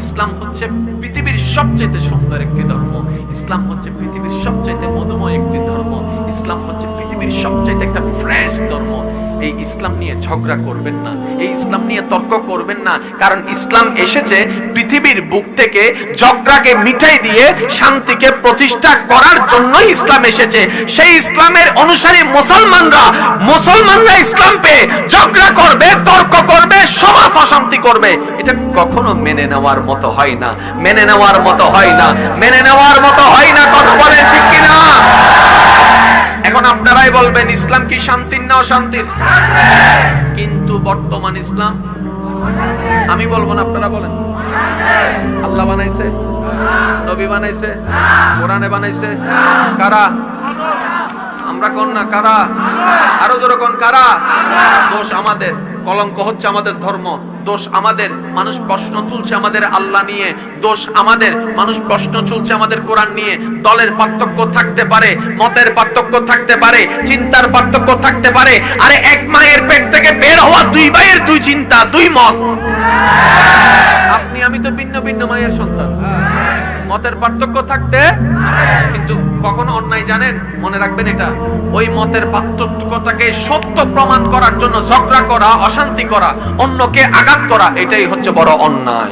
ইসলাম হচ্ছে পৃথিবীর সবচেয়ে সুন্দর একটি ধর্ম, ইসলাম হচ্ছে পৃথিবীর সবচেয়ে মধুময় একটি ধর্ম, ইসলাম হচ্ছে পৃথিবীর সবচেয়ে একটা ফ্রেশ ধর্ম। এই ইসলাম নিয়ে ঝগড়া করবেন না, এই ইসলাম নিয়ে তর্ক করবেন না, কারণ ইসলাম এসেছে পৃথিবীর বুক থেকে ঝগড়াকে মিটাই দিয়ে শান্তিকে প্রতিষ্ঠা করার জন্য ইসলাম এসেছে। সেই ইসলামের অনুসারী মুসলমানরা ইসলাম পেয়ে ঝগড়া করবে, তর্ক করবে, সমাজ অশান্তি করবে, এটা কখনো মেনে নেওয়ার মতো হয় না, মেনে নেওয়ার মতো হয় না, মেনে নেওয়ার মতো হয় না। কথা বলেন ঠিক কিনা? এখন আপনারাই বলবেন ইসলাম কি শান্তির না অশান্তির? কিন্তু বর্তমান ইসলাম, আমি বলবো না, আপনারা বলেন। আল্লাহ বানাইছে, নবী বানাইছে, কোরআনে বানাইছে কারা? আমরা কোন না, কারা? আরো জোরে কোন, কারা? দোষ আমাদের, কলঙ্ক হচ্ছে আমাদের ধর্ম, দোষ আমাদের, মানুষ প্রশ্ন তুলছে আমাদের আল্লাহ নিয়ে, দোষ আমাদের, মানুষ প্রশ্ন তুলছে আমাদের কোরআন নিয়ে। দলের পার্থক্য থাকতে পারে, মতের পার্থক্য থাকতে পারে, চিন্তার পার্থক্য থাকতে পারে, আরে এক মায়ের পেট থেকে বের হওয়া দুই ভাইয়ের দুই চিন্তা, দুই মত। আপনি আমি তো ভিন্ন ভিন্ন মায়ের সন্তান, মতের পার্থক্য থাকতে, কিন্তু কখনো অন্যায় জানেন, মনে রাখবেন এটা, ওই মতের পার্থক্যটাকে সত্য প্রমাণ করার জন্য ঝগড়া করা, অশান্তি করা, অন্যকে আঘাত করা, এটাই হচ্ছে বড় অন্যায়।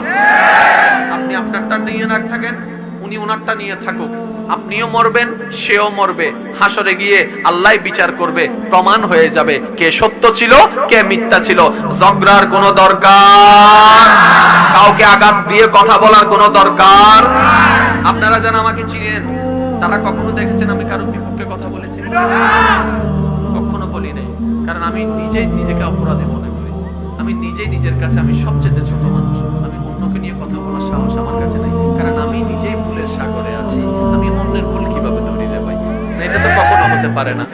আপনি আপনারটা নিয়ে না থাকেন, উনি ওনারটা নিয়ে থাকুক, আপনিও মরবেন, সেও মরবে, হাসরে গিয়ে আল্লাহ বিচার করবে, প্রমাণ হয়ে যাবে কে সত্য ছিল, কে মিথ্যা ছিল। ঝগড়ার কোনো দরকার, কাউকে আঘাত দিয়ে কথা বলার কোনো দরকার। আপনারা যারা আমাকে চিনেন, তারা কখনো দেখেছেন আমি কারো বিপক্ষে কথা বলেছি? কখনো বলি নাই, কারণ আমি নিজেই নিজেকে অপরাধী মনে করি। আমি নিজেই নিজের কাছে আমি সবচেয়ে ছোট মানুষ, আমি অন্যকে নিয়ে কথা বলার সাহস আমার কাছে নাই, কারণ আমি নিজেই ভুলের সাগরে আছি। আমি অন্যের ভুল কিভাবে ধরি রে ভাই? এটা তো কখনো হতে পারে না।